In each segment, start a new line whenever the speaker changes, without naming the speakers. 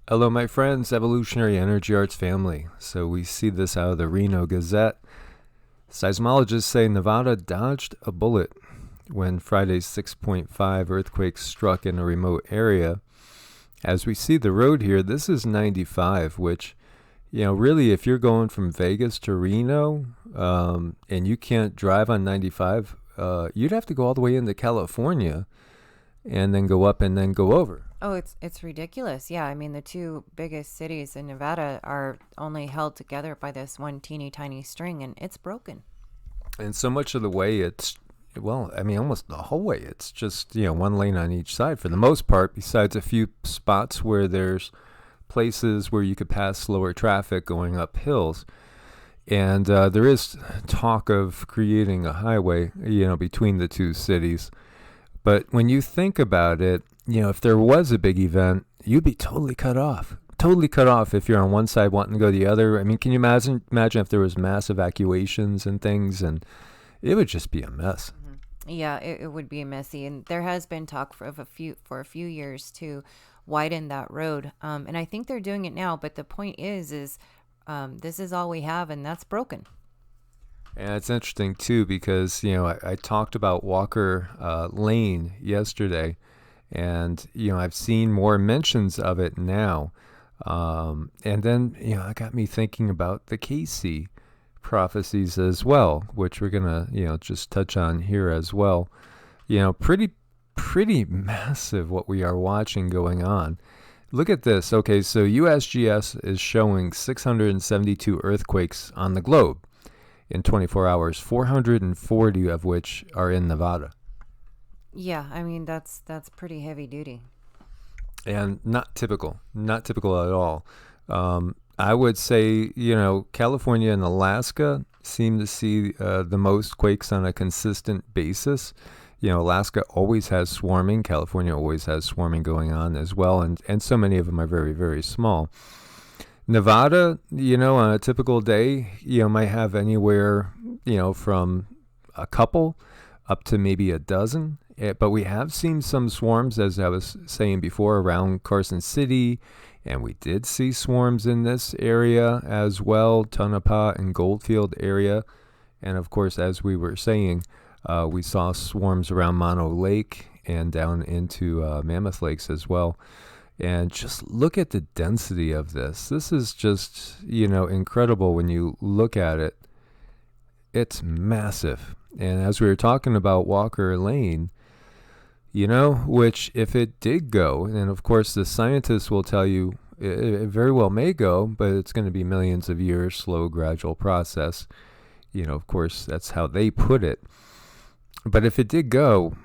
Hello, my friends, Evolutionary Energy Arts family. So we see this out of the Reno Gazette. Seismologists say Nevada dodged a bullet when Friday's 6.5 earthquake struck in a remote area. As we see the road here, this is 95, which, really, if you're going from Vegas to Reno and you can't drive on 95, you'd have to go all the way into California and then go up and then go over.
Oh, it's ridiculous. Yeah, I mean the two biggest cities in Nevada are only held together by this one teeny tiny string, and it's broken.
And so much of the way almost the whole way, it's just, one lane on each side for the most part, besides a few spots where there's places where you could pass slower traffic going up hills. And there is talk of creating a highway, between the two cities. But when you think about it, if there was a big event, you'd be totally cut off. Totally cut off if you're on one side wanting to go the other. I mean, can you imagine if there was mass evacuations and things, and it would just be a mess.
Yeah, it would be messy, and there has been talk for a few years to widen that road, and I think they're doing it now. But the point is this is all we have, and that's broken.
And it's interesting too because I talked about Walker Lane yesterday, and I've seen more mentions of it now. And then it got me thinking about the Cayce prophecies as well, which we're gonna just touch on here as well. Pretty massive what we are watching going on. Look at this. Okay, so USGS is showing 672 earthquakes on the globe in 24 hours, 440 of which are in Nevada.
Yeah, I mean that's pretty heavy duty.
And not typical at all. I would say, California and Alaska seem to see the most quakes on a consistent basis. Alaska always has swarming. California always has swarming going on as well. And so many of them are very, very small. Nevada, on a typical day, might have anywhere, from a couple up to maybe a dozen. But we have seen some swarms, as I was saying before, around Carson City. And we did see swarms in this area as well, Tonopah and Goldfield area. And of course, as we were saying, we saw swarms around Mono Lake and down into Mammoth Lakes as well. And just look at the density of this. This is just, incredible when you look at it. It's massive. And as we were talking about Walker Lane, which if it did go, and of course the scientists will tell you it very well may go, but it's going to be millions of years, slow, gradual process. Of course, that's how they put it. But if it did go,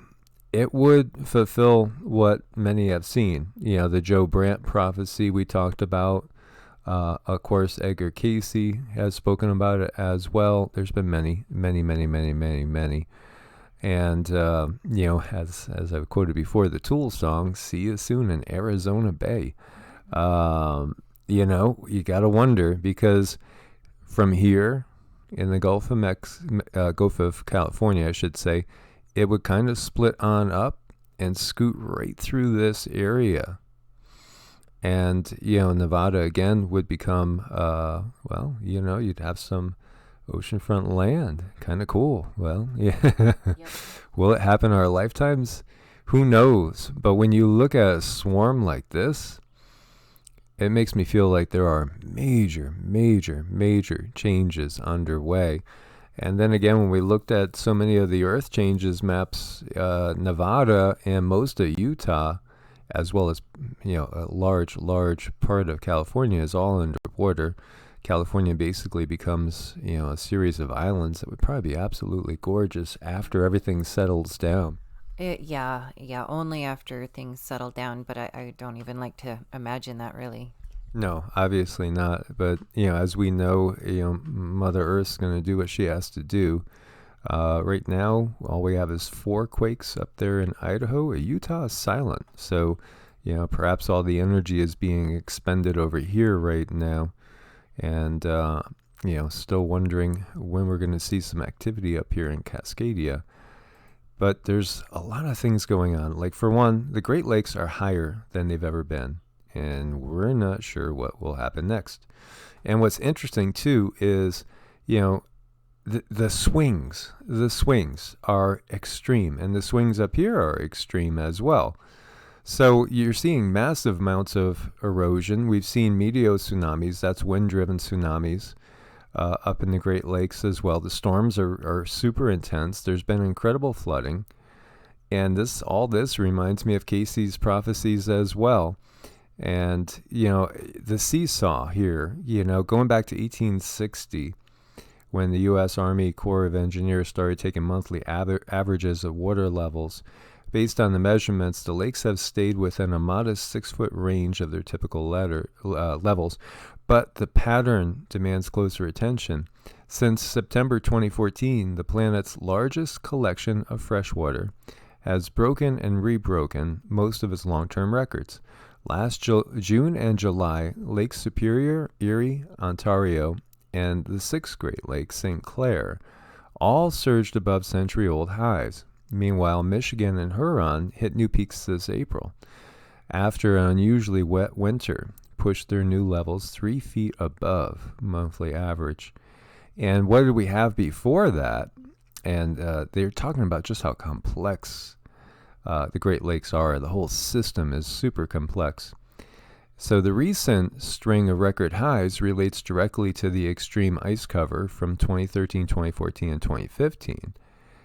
it would fulfill what many have seen. The Joe Brandt prophecy we talked about. Of course, Edgar Cayce has spoken about it as well. There's been many. And, as I've quoted before, the Tool song, "See you soon in Arizona Bay." You got to wonder, because from here in the Gulf of California, I should say, it would kind of split on up and scoot right through this area. And, Nevada again would become, you'd have some oceanfront land. Kind of cool. Well, yeah.
Yep.
Will it happen in our lifetimes? Who knows? But when you look at a swarm like this, it makes me feel like there are major changes underway. And then again, when we looked at so many of the earth changes maps, Nevada and most of Utah, as well as, a large part of California is all underwater. California basically becomes, a series of islands that would probably be absolutely gorgeous after everything settles down.
Yeah, only after things settle down, but I don't even like to imagine that really.
No, obviously not. But, as we know, Mother Earth's going to do what she has to do. Right now, all we have is 4 quakes up there in Idaho. Utah is silent. So, perhaps all the energy is being expended over here right now. And, still wondering when we're going to see some activity up here in Cascadia. But there's a lot of things going on. Like, for one, the Great Lakes are higher than they've ever been. and we're not sure what will happen next. And what's interesting too is, you know, the swings are extreme, and the swings up here are extreme as well. So you're seeing massive amounts of erosion. We've seen meteo tsunamis, that's wind-driven tsunamis, up in the Great Lakes as well. The storms are super intense. There's been incredible flooding. And all this reminds me of Cayce's prophecies as well. And, you know, the seesaw here, you know, going back to 1860, when the U.S. Army Corps of Engineers started taking monthly averages of water levels. Based on the measurements, the lakes have stayed within a modest 6-foot range of their typical levels, but the pattern demands closer attention. Since September 2014, the planet's largest collection of fresh water has broken and rebroken most of its long-term records. Last June and July, Lake Superior, Erie, Ontario, and the 6th Great Lake, St. Clair, all surged above century-old highs. Meanwhile, Michigan and Huron hit new peaks this April, after an unusually wet winter pushed their new levels 3 feet above monthly average. And what did we have before that? And they're talking about just how complex the Great Lakes are. The whole system is super complex. So the recent string of record highs relates directly to the extreme ice cover from 2013, 2014, and 2015,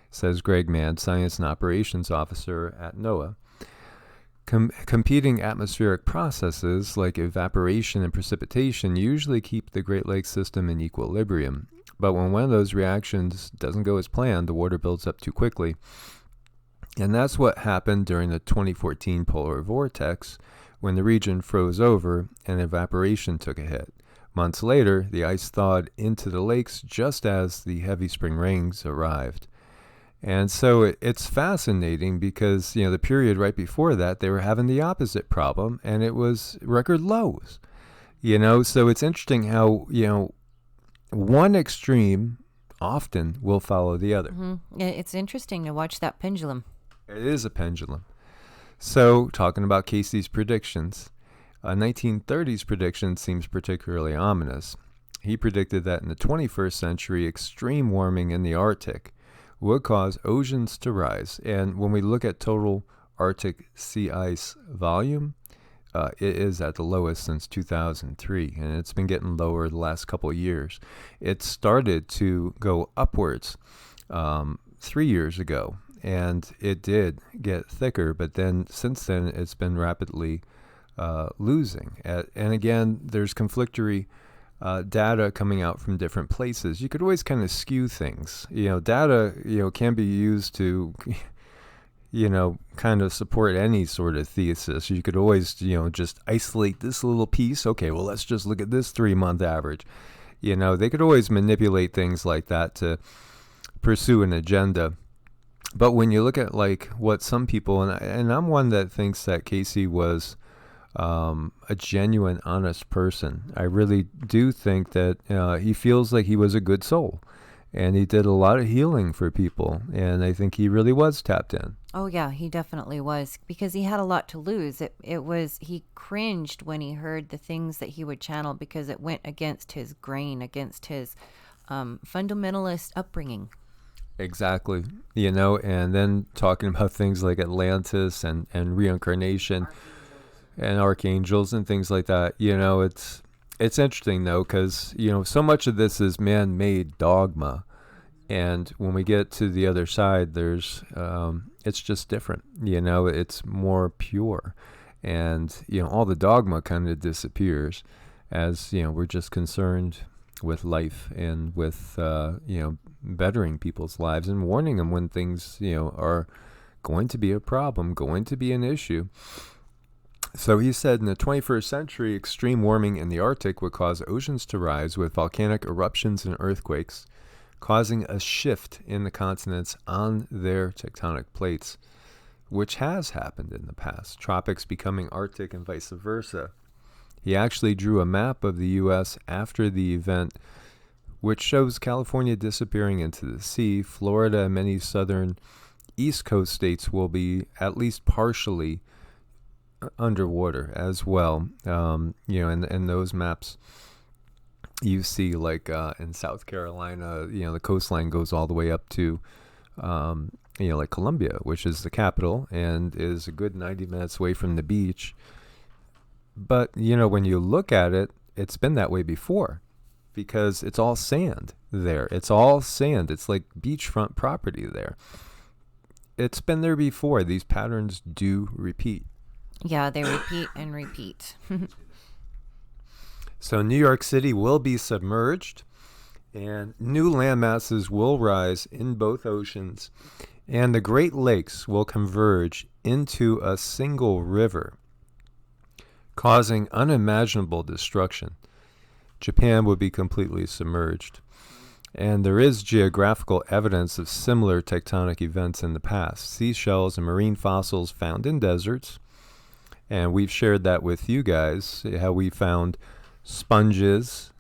says Greg Mann, Science and Operations Officer at NOAA. Competing atmospheric processes like evaporation and precipitation usually keep the Great Lakes system in equilibrium. But when one of those reactions doesn't go as planned, the water builds up too quickly. And that's what happened during the 2014 polar vortex, when the region froze over and evaporation took a hit. Months later, the ice thawed into the lakes just as the heavy spring rains arrived. And so it's fascinating because, you know, the period right before that, they were having the opposite problem, and it was record lows. You know, so it's interesting how, you know, one extreme often will follow the other.
Mm-hmm. It's interesting to watch that pendulum.
It is a pendulum. So, talking about Cayce's predictions, a 1930s prediction seems particularly ominous. He predicted that in the 21st century, extreme warming in the Arctic would cause oceans to rise. And when we look at total Arctic sea ice volume, it is at the lowest since 2003, and it's been getting lower the last couple of years. It started to go upwards 3 years ago, and it did get thicker, but then since then it's been rapidly losing. And again, there's conflictory data coming out from different places. You could always kind of skew things. You know, data, you know, can be used to, you know, kind of support any sort of thesis. You could always, you know, just isolate this little piece. Okay, well, let's just look at this 3-month average. You know, they could always manipulate things like that to pursue an agenda. But when you look at like what some people, and I'm one that thinks that Cayce was a genuine, honest person. I really do think that he feels like he was a good soul, and he did a lot of healing for people, and I think he really was tapped in.
Oh yeah, he definitely was, because he had a lot to lose. He cringed when he heard the things that he would channel, because it went against his grain, against his fundamentalist upbringing.
Exactly. You know, and then talking about things like Atlantis and reincarnation and archangels and things like that. You know, it's interesting though, because, you know, so much of this is man-made dogma, and when we get to the other side, there's it's just different. You know, it's more pure, and, you know, all the dogma kind of disappears as, you know, we're just concerned with life and with you know, bettering people's lives and warning them when things, you know, are going to be a problem, going to be an issue. So he said in the 21st century, extreme warming in the Arctic would cause oceans to rise with volcanic eruptions and earthquakes, causing a shift in the continents on their tectonic plates, which has happened in the past, tropics becoming Arctic and vice versa. He actually drew a map of the U.S. after the event, which shows California disappearing into the sea. Florida and many southern East Coast states will be at least partially underwater as well. In those maps, you see like in South Carolina, the coastline goes all the way up to, like Columbia, which is the capital and is a good 90 minutes away from the beach. But, when you look at it, it's been that way before because it's all sand there. It's all sand. It's like beachfront property there. It's been there before. These patterns do repeat.
Yeah, they repeat and repeat.
So New York City will be submerged and new land masses will rise in both oceans and the Great Lakes will converge into a single river, causing unimaginable destruction. Japan would be completely submerged. And there is geographical evidence of similar tectonic events in the past. Seashells and marine fossils found in deserts. And we've shared that with you guys, how we found sponges,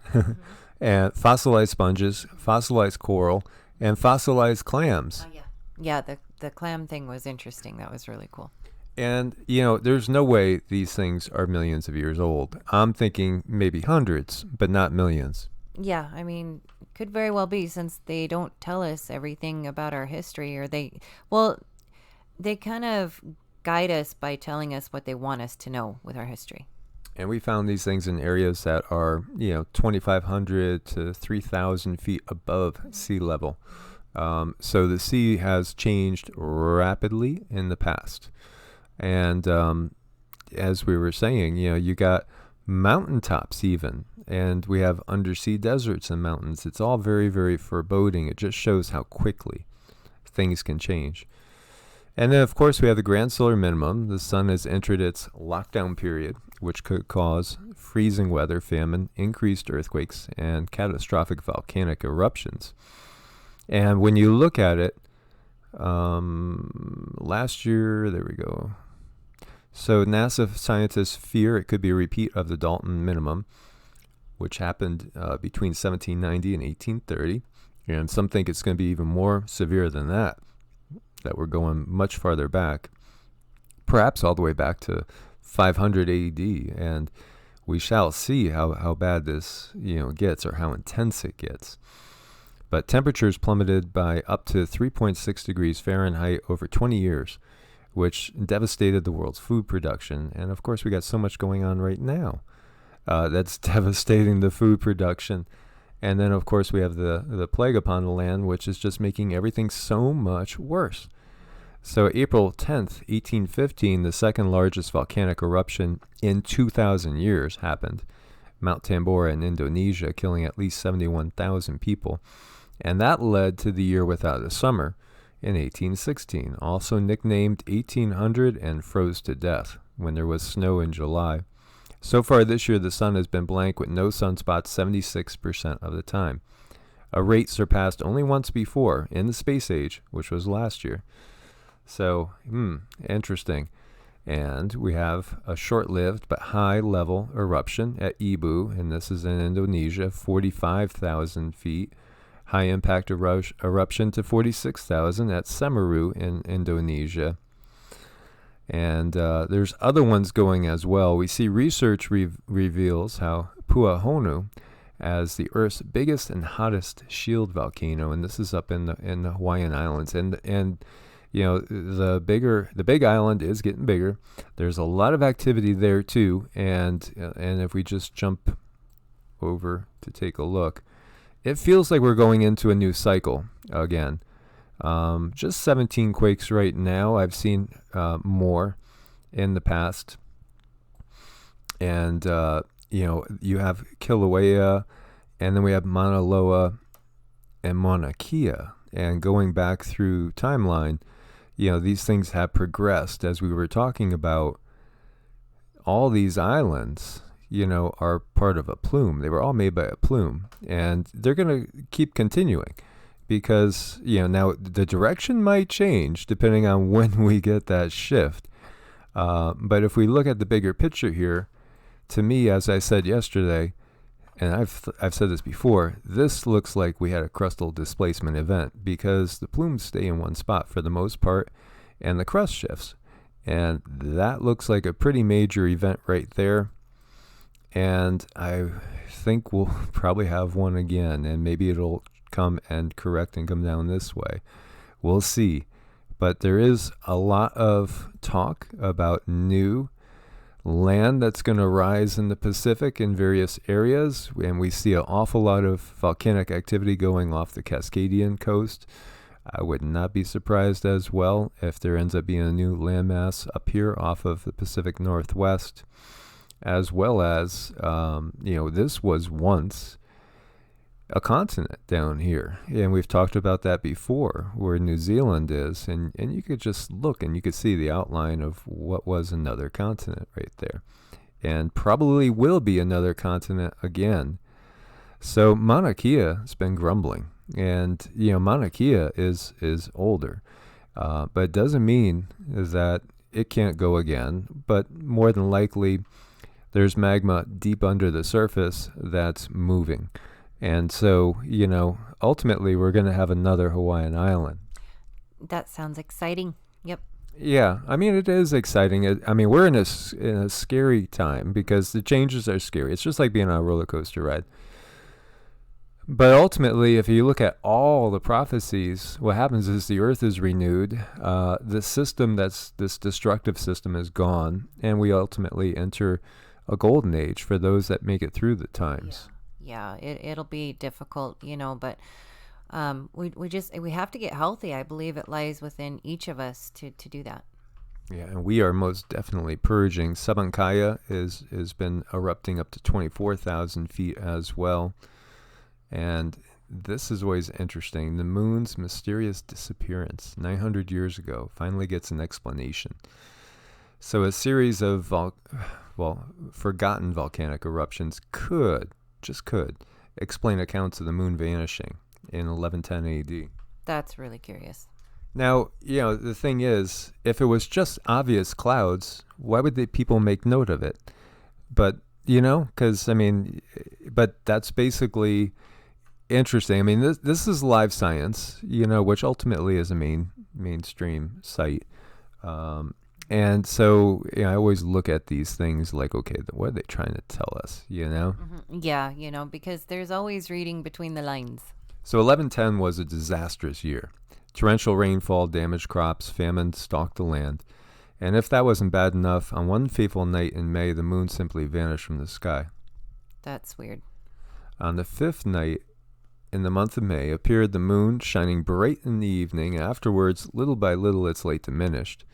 and fossilized sponges, fossilized coral, and fossilized clams.
Yeah, the clam thing was interesting. That was really cool.
And, there's no way these things are millions of years old. I'm thinking maybe hundreds, but not millions.
Yeah, could very well be, since they don't tell us everything about our history, or they kind of guide us by telling us what they want us to know with our history.
And we found these things in areas that are, 2,500 to 3,000 feet above sea level. So the sea has changed rapidly in the past. And as we were saying, you got mountaintops even, and we have undersea deserts and mountains. It's all very, very foreboding. It just shows how quickly things can change. And then, of course, we have the grand solar minimum. The sun has entered its lockdown period, which could cause freezing weather, famine, increased earthquakes, and catastrophic volcanic eruptions. And when you look at it, last year, there we go. So NASA scientists fear it could be a repeat of the Dalton minimum, which happened between 1790 and 1830. And some think it's going to be even more severe than that we're going much farther back, perhaps all the way back to 500 AD. And we shall see how bad this gets, or how intense it gets. But temperatures plummeted by up to 3.6 degrees Fahrenheit over 20 years, which devastated the world's food production. And of course, we got so much going on right now that's devastating the food production. And then, of course, we have the plague upon the land, which is just making everything so much worse. So April 10th, 1815, the second largest volcanic eruption in 2,000 years happened. Mount Tambora in Indonesia, killing at least 71,000 people. And that led to the year without a summer in 1816, also nicknamed 1800 and froze to death when there was snow in July. So far this year, the sun has been blank with no sunspots 76% of the time, a rate surpassed only once before in the space age, which was last year. So, interesting. And we have a short-lived but high-level eruption at Ibu, and this is in Indonesia, 45,000 feet. High-impact eruption to 46,000 at Semeru in Indonesia. And there's other ones going as well. We see research reveals how Puahonu, as the Earth's biggest and hottest shield volcano, and this is up in the Hawaiian Islands, and the big island is getting bigger. There's a lot of activity there too, and if we just jump over to take a look, it feels like we're going into a new cycle again. Just 17 quakes right now. I've seen more in the past. And, you have Kilauea, and then we have Mauna Loa and Mauna Kea. And going back through timeline, these things have progressed. As we were talking about, all these islands, are part of a plume. They were all made by a plume. And they're going to keep continuing. Because, now the direction might change depending on when we get that shift. But if we look at the bigger picture here, to me, as I said yesterday, and I've said this before, this looks like we had a crustal displacement event because the plumes stay in one spot for the most part, and the crust shifts. And that looks like a pretty major event right there. And I think we'll probably have one again, and maybe it'll come and correct and come down this way. We'll see. But there is a lot of talk about new land that's going to rise in the Pacific in various areas, and we see an awful lot of volcanic activity going off the Cascadian coast. I would not be surprised as well if there ends up being a new landmass up here off of the Pacific Northwest, as well as, this was once a continent down here. And we've talked about that before, where New Zealand is. And you could just look and you could see the outline of what was another continent right there. And probably will be another continent again. So Mauna Kea has been grumbling. And, Mauna Kea is older. But it doesn't mean that it can't go again. But more than likely, there's magma deep under the surface that's moving. And so, ultimately, we're going to have another Hawaiian island.
That sounds exciting. Yep.
Yeah, I mean, it is exciting. We're in a scary time because the changes are scary. It's just like being on a roller coaster ride. But ultimately, if you look at all the prophecies, what happens is the earth is renewed. The system this destructive system is gone. And we ultimately enter a golden age for those that make it through the times.
Yeah, it'll be difficult, but we have to get healthy. I believe it lies within each of us to do that.
Yeah, and we are most definitely purging. Sabancaya has been erupting up to 24,000 feet as well. And this is always interesting. The moon's mysterious disappearance 900 years ago finally gets an explanation. So a series of forgotten volcanic eruptions could explain accounts of the moon vanishing in 1110 AD.
That's really curious.
Now, the thing is, if it was just obvious clouds, why would the people make note of it? But, but that's basically interesting. This is live science, which ultimately is a mainstream site. And so I always look at these things like, okay, what are they trying to tell us,
Mm-hmm. Yeah, because there's always reading between the lines.
So 1110 was a disastrous year. Torrential rainfall damaged crops, famine stalked the land. And if that wasn't bad enough, on one fateful night in May, the moon simply vanished from the sky.
That's weird.
On the fifth night in the month of May appeared the moon, shining bright in the evening. Afterwards, little by little, its light diminished.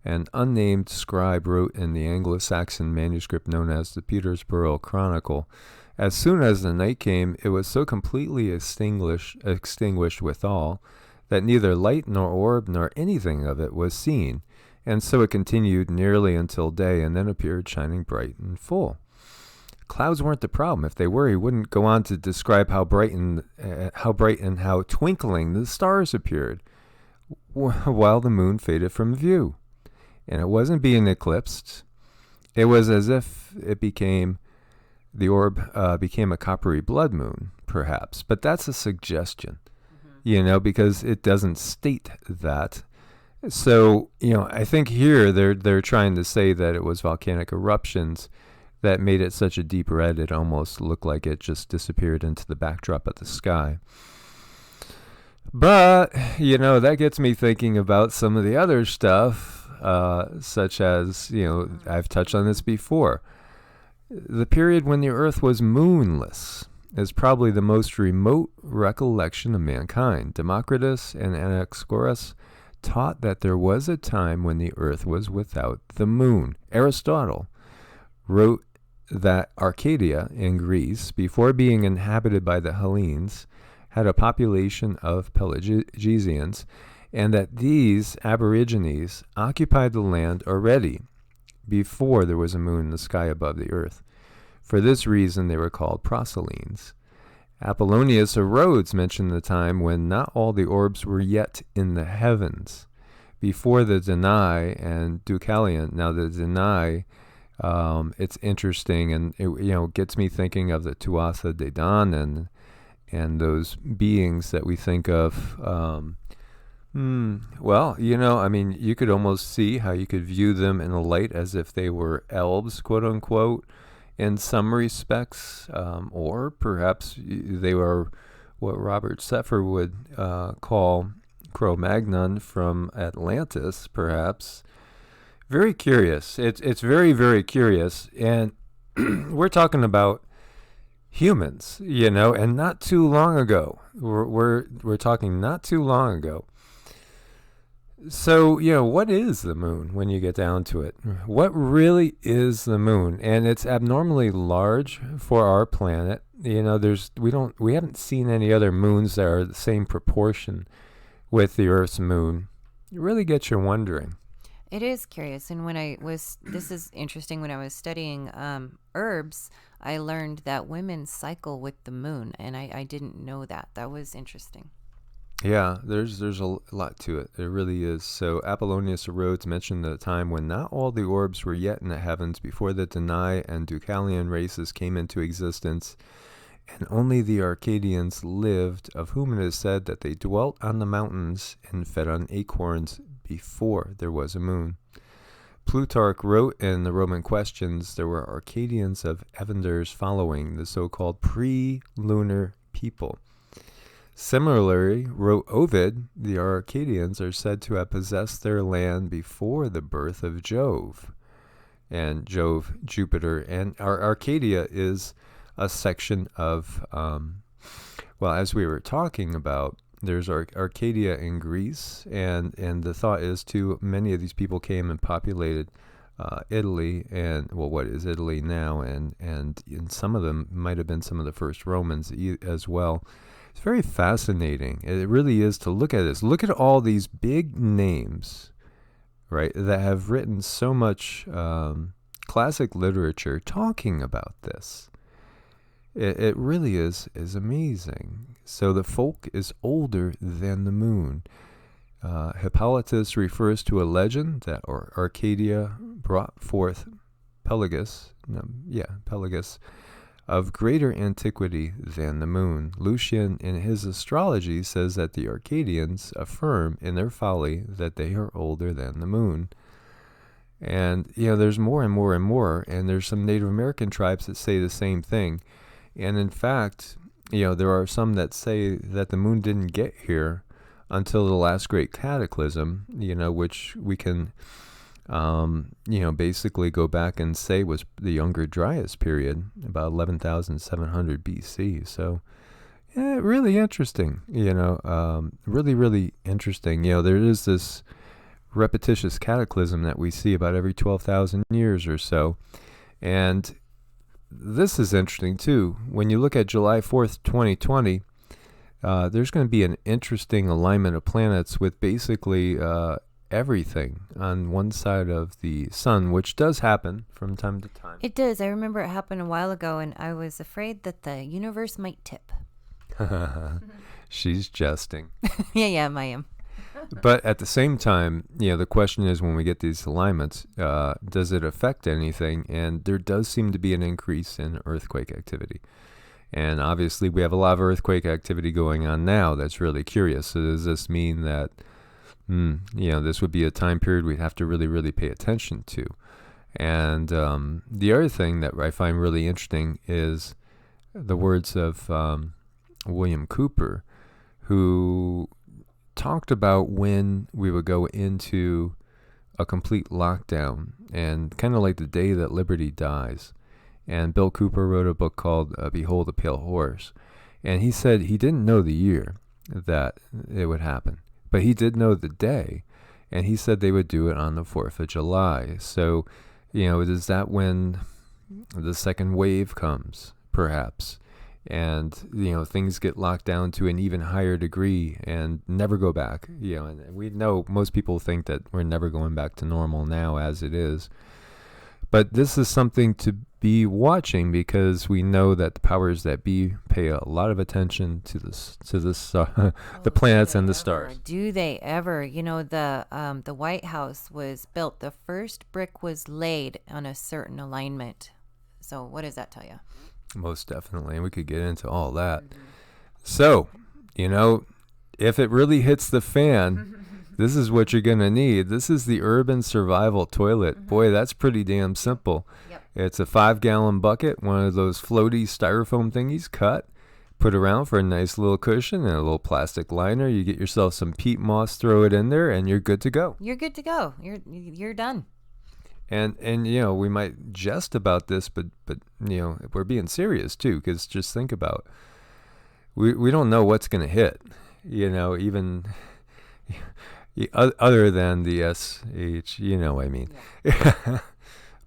An unnamed scribe wrote in the Anglo-Saxon manuscript known as the Peterborough Chronicle, as soon as the night came, it was so completely extinguished withal, that neither light nor orb nor anything of it was seen, and so it continued nearly until day, and then appeared shining bright and full. Clouds weren't the problem. If they were, he wouldn't go on to describe how bright and how twinkling the stars appeared, while the moon faded from view. And it wasn't being eclipsed. It was as if the orb became a coppery blood moon, perhaps. But that's a suggestion, because it doesn't state that. So, I think here they're trying to say that it was volcanic eruptions that made it such a deep red it almost looked like it just disappeared into the backdrop of the sky. But, that gets me thinking about some of the other stuff. Such as, I've touched on this before. The period when the earth was moonless is probably the most remote recollection of mankind. Democritus and Anaxagoras taught that there was a time when the earth was without the moon. Aristotle wrote that Arcadia in Greece, before being inhabited by the Hellenes, had a population of Pelagesians, and that these aborigines occupied the land already before there was a moon in the sky above the earth. For this reason, they were called proselenes. Apollonius of Rhodes mentioned the time when not all the orbs were yet in the heavens, before the Danae and Deucalion. Now, the Danae, it's interesting, and it gets me thinking of the Tuatha De Dan and those beings that we think of Well, I mean, you could almost see how you could view them in a light as if they were elves, quote unquote, in some respects, or perhaps they were what Robert Seffer would call Cro-Magnon from Atlantis, perhaps. Very curious. It's very, very curious, and we're talking about humans, and not too long ago. We're talking not too long ago. So, what is the moon when you get down to it? What really is the moon? And it's abnormally large for our planet. We haven't seen any other moons that are the same proportion with the Earth's moon. It really gets you wondering.
It is curious. And this is interesting, when I was studying herbs, I learned that women cycle with the moon. And I didn't know that. That was interesting.
Yeah, there's a lot to it. There really is. So Apollonius of Rhodes mentioned the time when not all the orbs were yet in the heavens before the Danai and Deucalion races came into existence, and only the Arcadians lived, of whom it is said that they dwelt on the mountains and fed on acorns before there was a moon. Plutarch wrote in the Roman Questions there were Arcadians of Evender's following, the so-called pre-lunar people. Similarly, wrote Ovid, the Arcadians are said to have possessed their land before the birth of Jove. And Jove, Jupiter, and Arcadia is a section of, as we were talking about, there's Arcadia in Greece, and the thought is too, many of these people came and populated Italy, and what is Italy now, and some of them might have been some of the first Romans as well. It's very fascinating. It really is to look at this. Look at all these big names, right, that have written so much classic literature talking about this. It really is amazing. So the folk is older than the moon. Hippolytus refers to a legend that Arcadia brought forth Pelagus, of greater antiquity than the moon. Lucian, in his astrology, says that the Arcadians affirm in their folly that they are older than the moon. And, there's more and more and more, and there's some Native American tribes that say the same thing. And in fact, there are some that say that the moon didn't get here until the last great cataclysm, which we can basically go back and say was the Younger Dryas period, about 11,700 BC. So, really interesting, really, really interesting. There is this repetitious cataclysm that we see about every 12,000 years or so. And this is interesting, too. When you look at July 4th, 2020, there's going to be an interesting alignment of planets with basically everything on one side of the sun, which does happen from time to time.
It does. I remember it happened a while ago, and I was afraid that the universe might tip.
She's jesting.
Yeah, I am.
But at the same time, the question is, when we get these alignments, does it affect anything? And there does seem to be an increase in earthquake activity. And obviously, we have a lot of earthquake activity going on now. That's really curious. So does this mean that this would be a time period we'd have to really, really pay attention to? And the other thing that I find really interesting is the words of William Cooper, who talked about when we would go into a complete lockdown, and kind of like the day that liberty dies. And Bill Cooper wrote a book called Behold the Pale Horse. And he said he didn't know the year that it would happen, but he did know the day. And he said they would do it on the 4th of July. So, is that when the second wave comes, perhaps? And, things get locked down to an even higher degree and never go back. And we know most people think that we're never going back to normal now as it is. But this is something to be watching, because we know that the powers that be pay a lot of attention to the planets and the stars.
Do they ever? The White House was built. The first brick was laid on a certain alignment. So what does that tell you? Most
definitely. And we could get into all that. Mm-hmm. So, if it really hits the fan, this is what you're going to need. This is the urban survival toilet. Boy, that's pretty damn simple.
Yep.
It's a 5-gallon bucket, one of those floaty styrofoam thingies cut, put around for a nice little cushion and a little plastic liner. You get yourself some peat moss, throw it in there, and you're good to go.
You're good to go. You're done.
And we might jest about this, but we're being serious too, because just think about we don't know what's going to hit, even other than the SH, what I mean. Yeah.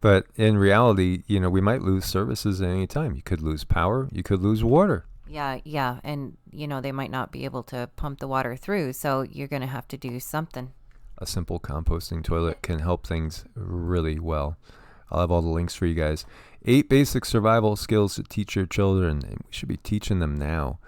But in reality, we might lose services at any time. You could lose power. You could lose water.
Yeah. And, they might not be able to pump the water through. So you're going to have to do something. A
simple composting toilet can help things really well. I'll have all the links for you guys. 8 basic survival skills to teach your children. And we should be teaching them now.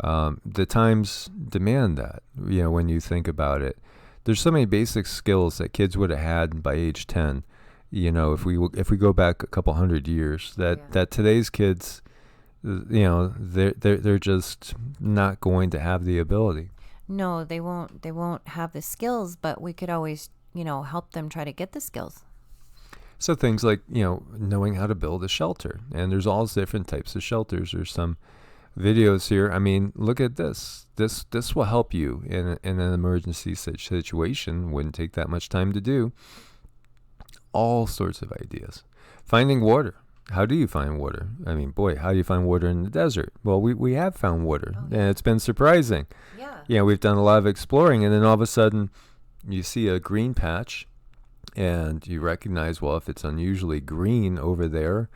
The times demand that, when you think about it. There's so many basic skills that kids would have had by age 10. If we go back a couple hundred years, that today's kids, they're just not going to have the ability.
No, they won't have the skills, but we could always, help them try to get the skills.
So things like, knowing how to build a shelter. And there's all different types of shelters. There's some videos here. I mean, look at this. This will help you in an emergency situation. Wouldn't take that much time to do. All sorts of ideas. Finding water. How do you find water? I mean, boy, how do you find water in the desert? Well, we have found water, and it's been surprising. Yeah. We've done a lot of exploring, and then all of a sudden, you see a green patch, and you recognize, well, if it's unusually green over there,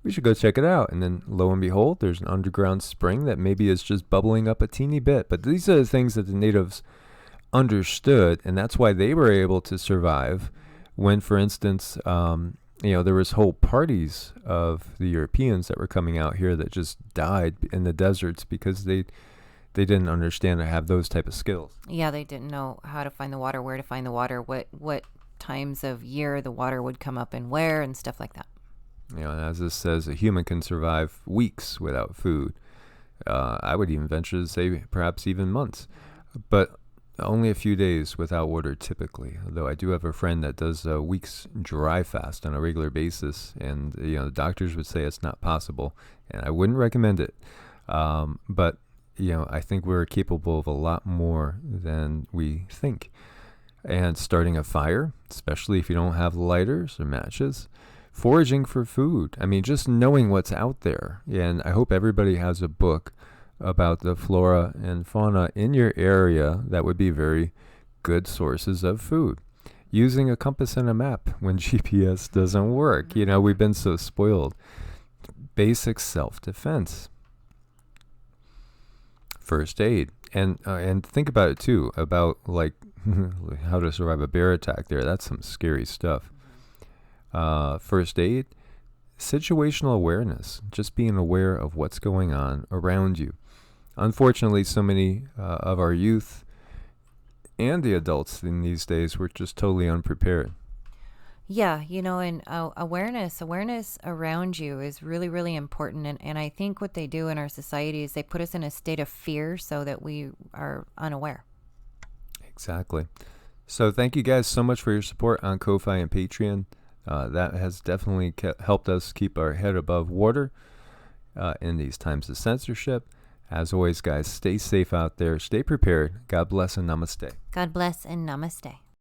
we should go check it out. And then, lo and behold, there's an underground spring that maybe is just bubbling up a teeny bit. But these are the things that the natives understood, and that's why they were able to survive when, for instance, there was whole parties of the Europeans that were coming out here that just died in the deserts because they didn't understand or have those type of skills.
Yeah, they didn't know how to find the water, where to find the water, what times of year the water would come up and where, and stuff like that.
And as this says, a human can survive weeks without food. I would even venture to say perhaps even months. But only a few days without water typically, though I do have a friend that does a week's dry fast on a regular basis, and the doctors would say it's not possible, and I wouldn't recommend it. But I think we're capable of a lot more than we think. And starting a fire, especially if you don't have lighters or matches, foraging for food. I mean, just knowing what's out there. And I hope everybody has a book about the flora and fauna in your area that would be very good sources of food. Using a compass and a map when GPS doesn't work. We've been so spoiled. Basic self-defense. First aid. And think about it too, about like how to survive a bear attack there. That's some scary stuff. First aid. Situational awareness. Just being aware of what's going on around you. Unfortunately, so many of our youth and the adults in these days were just totally unprepared.
Yeah, and awareness around you is really, really important. And I think what they do in our society is they put us in a state of fear so that we are unaware.
Exactly. So thank you guys so much for your support on Ko-Fi and Patreon. That has definitely helped us keep our head above water in these times of censorship. As always, guys, stay safe out there. Stay prepared. God bless and namaste.
God bless and namaste.